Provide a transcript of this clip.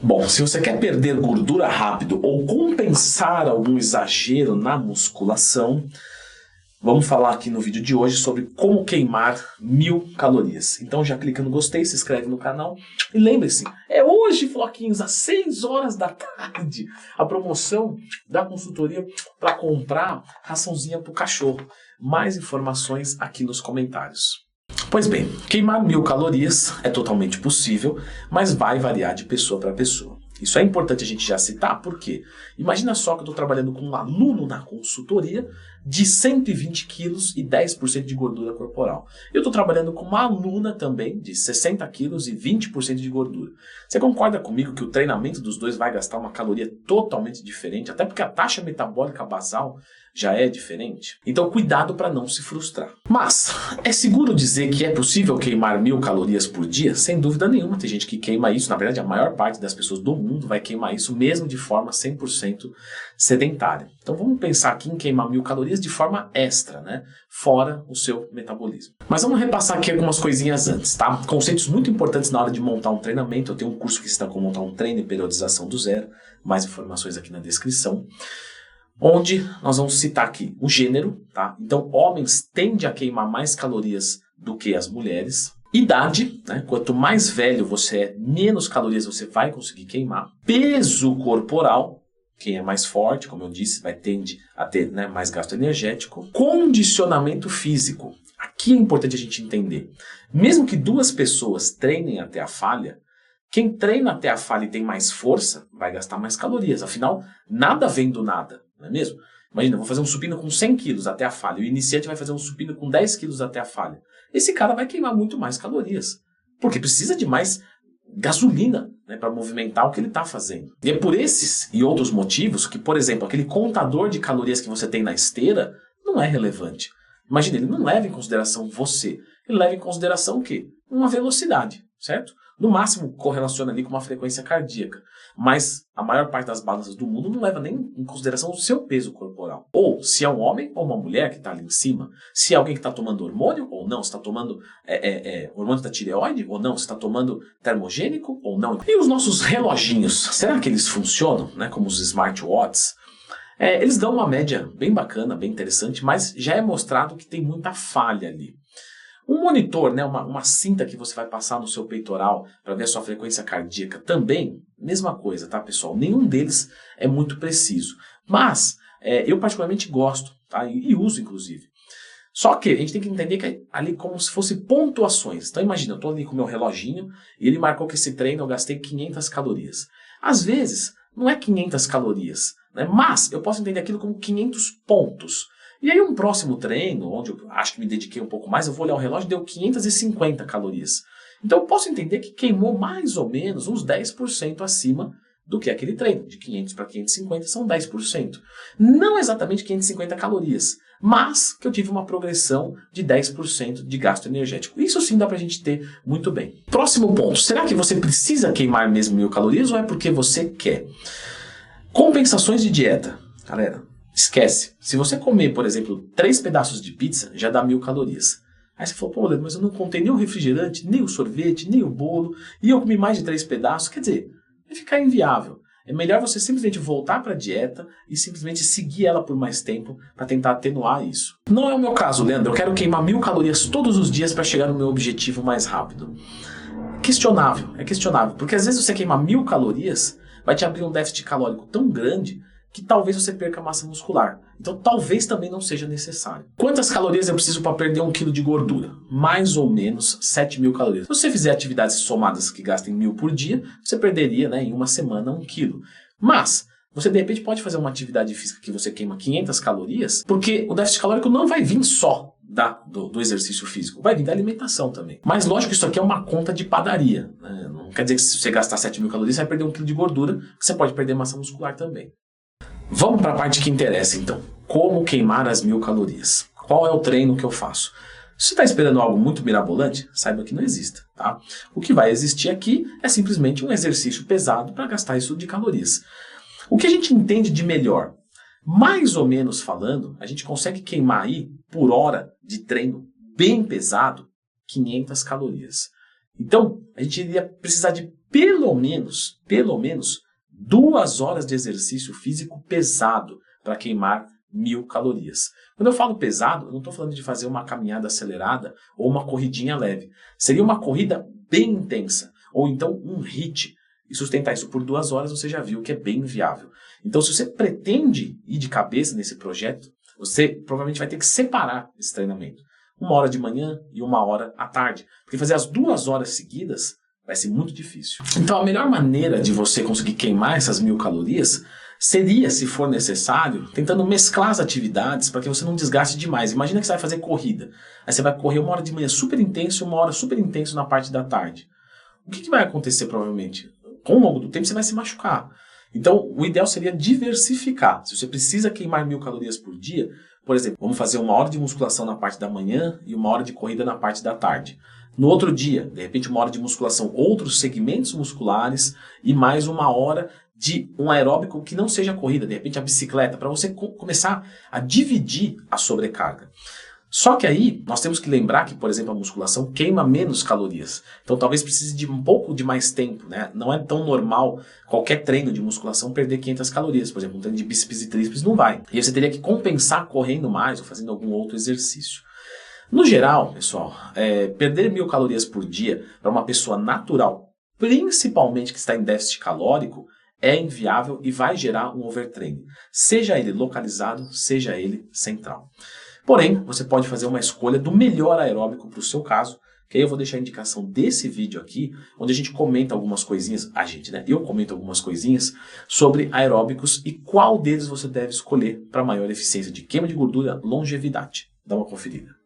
Bom, se você quer perder gordura rápido ou compensar algum exagero na musculação, vamos falar aqui no vídeo de hoje sobre como queimar 1000 calorias. Então já clica no gostei, se inscreve no canal e lembre-se, é hoje, floquinhos, às 6 horas da tarde, a promoção da consultoria para comprar raçãozinha para o cachorro. Mais informações aqui nos comentários. Pois bem, queimar 1000 calorias é totalmente possível, mas vai variar de pessoa para pessoa. Isso é importante a gente já citar, porque imagina só que eu estou trabalhando com um aluno na consultoria de 120 quilos e 10% de gordura corporal. Eu estou trabalhando com uma aluna também de 60 quilos e 20% de gordura. Você concorda comigo que o treinamento dos dois vai gastar uma caloria totalmente diferente, até porque a taxa metabólica basal já é diferente? Então cuidado para não se frustrar. Mas é seguro dizer que é possível queimar 1000 calorias por dia? Sem dúvida nenhuma, tem gente que queima isso, na verdade a maior parte das pessoas do mundo vai queimar isso mesmo de forma 100% sedentária. Então vamos pensar aqui em queimar 1000 calorias de forma extra, né? Fora o seu metabolismo. Mas vamos repassar aqui algumas coisinhas antes, tá? Conceitos muito importantes na hora de montar um treinamento. Eu tenho um curso que está com montar um treino e periodização do zero. Mais informações aqui na descrição. Onde nós vamos citar aqui o gênero, tá? Então homens tendem a queimar mais calorias do que as mulheres. Idade, né? Quanto mais velho você é, menos calorias você vai conseguir queimar. Peso corporal, quem é mais forte, como eu disse, tende a ter, né, mais gasto energético. Condicionamento físico. Aqui é importante a gente entender. Mesmo que duas pessoas treinem até a falha, quem treina até a falha e tem mais força vai gastar mais calorias. Afinal, nada vem do nada, não é mesmo? Imagina, eu vou fazer um supino com 100 quilos até a falha. O iniciante vai fazer um supino com 10 quilos até a falha. Esse cara vai queimar muito mais calorias. Porque precisa de mais gasolina, né, para movimentar o que ele está fazendo. E é por esses e outros motivos que, por exemplo, aquele contador de calorias que você tem na esteira não é relevante. Imagina, ele não leva em consideração você. Ele leva em consideração o quê? Uma velocidade, certo? No máximo correlaciona ali com uma frequência cardíaca. Mas a maior parte das balanças do mundo não leva nem em consideração o seu peso corporal. Ou se é um homem ou uma mulher que está ali em cima. Se é alguém que está tomando hormônio ou não. Se está tomando hormônio da tireoide ou não. Se está tomando termogênico ou não. E os nossos reloginhos, será que eles funcionam, né, como os smartwatches? Eles dão uma média bem bacana, bem interessante, mas já é mostrado que tem muita falha ali. Um monitor, né, uma cinta que você vai passar no seu peitoral para ver a sua frequência cardíaca também, mesma coisa, tá, pessoal? Nenhum deles é muito preciso. Mas eu particularmente gosto, tá, e uso inclusive. Só que a gente tem que entender que é ali como se fosse pontuações. Então imagina, eu estou ali com o meu reloginho e ele marcou que esse treino eu gastei 500 calorias. Às vezes, não é 500 calorias, né, mas eu posso entender aquilo como 500 pontos. E aí um próximo treino, onde eu acho que me dediquei um pouco mais, eu vou olhar o relógio e deu 550 calorias. Então eu posso entender que queimou mais ou menos uns 10% acima do que aquele treino. De 500 para 550 são 10%. Não exatamente 550 calorias, mas que eu tive uma progressão de 10% de gasto energético. Isso sim dá pra gente ter muito bem. Próximo ponto, será que você precisa queimar mesmo 1000 calorias ou é porque você quer? Compensações de dieta. Galera, esquece. Se você comer, por exemplo, 3 pedaços de pizza, já dá 1000 calorias. Aí você falou, pô, mas eu não contei nem o refrigerante, nem o sorvete, nem o bolo, e eu comi mais de 3 pedaços. Quer dizer, vai ficar inviável. É melhor você simplesmente voltar para a dieta e simplesmente seguir ela por mais tempo para tentar atenuar isso. Não é o meu caso, Leandro. Eu quero queimar 1000 calorias todos os dias para chegar no meu objetivo mais rápido. Questionável, é questionável. Porque às vezes você queimar 1000 calorias vai te abrir um déficit calórico tão grande que talvez você perca massa muscular. Então talvez também não seja necessário. Quantas calorias eu preciso para perder 1 kg de gordura? Mais ou menos 7.000 calorias. Se você fizer atividades somadas que gastem 1000 por dia, você perderia, né, em uma semana 1 kg. Mas você de repente pode fazer uma atividade física que você queima 500 calorias, porque o déficit calórico não vai vir só do exercício físico, vai vir da alimentação também. Mas lógico que isso aqui é uma conta de padaria, né? Não quer dizer que se você gastar 7.000 calorias você vai perder 1 kg de gordura, você pode perder massa muscular também. Vamos para a parte que interessa então. Como queimar as 1000 calorias? Qual é o treino que eu faço? Se você está esperando algo muito mirabolante, saiba que não existe, tá? O que vai existir aqui é simplesmente um exercício pesado para gastar isso de calorias. O que a gente entende de melhor? Mais ou menos falando, a gente consegue queimar aí, por hora de treino bem pesado, 500 calorias. Então, a gente iria precisar de pelo menos 2 horas de exercício físico pesado para queimar 1000 calorias. Quando eu falo pesado, eu não estou falando de fazer uma caminhada acelerada ou uma corridinha leve. Seria uma corrida bem intensa, ou então um HIIT. E sustentar isso por 2 horas, você já viu que é bem viável. Então, se você pretende ir de cabeça nesse projeto, você provavelmente vai ter que separar esse treinamento. 1 hora de manhã e 1 hora à tarde. Porque fazer as 2 horas seguidas vai ser muito difícil. Então, a melhor maneira de você conseguir queimar essas 1000 calorias seria, se for necessário, tentando mesclar as atividades para que você não desgaste demais. Imagina que você vai fazer corrida. Aí você vai correr 1 hora de manhã super intenso e 1 hora super intenso na parte da tarde. O que vai acontecer provavelmente? Com o longo do tempo você vai se machucar. Então, o ideal seria diversificar. Se você precisa queimar 1000 calorias por dia, por exemplo, vamos fazer 1 hora de musculação na parte da manhã e 1 hora de corrida na parte da tarde. No outro dia, de repente 1 hora de musculação, outros segmentos musculares e mais 1 hora de um aeróbico que não seja corrida, de repente a bicicleta, para você começar a dividir a sobrecarga. Só que aí nós temos que lembrar que, por exemplo, a musculação queima menos calorias. Então talvez precise de um pouco de mais tempo, né? Não é tão normal qualquer treino de musculação perder 500 calorias. Por exemplo, um treino de bíceps e tríceps não vai. E você teria que compensar correndo mais ou fazendo algum outro exercício. No geral, pessoal, perder 1000 calorias por dia para uma pessoa natural, principalmente que está em déficit calórico, é inviável e vai gerar um overtraining. Seja ele localizado, seja ele central. Porém, você pode fazer uma escolha do melhor aeróbico para o seu caso, que aí eu vou deixar a indicação desse vídeo aqui, onde a gente comenta algumas coisinhas, eu comento algumas coisinhas sobre aeróbicos e qual deles você deve escolher para maior eficiência de queima de gordura, longevidade. Dá uma conferida.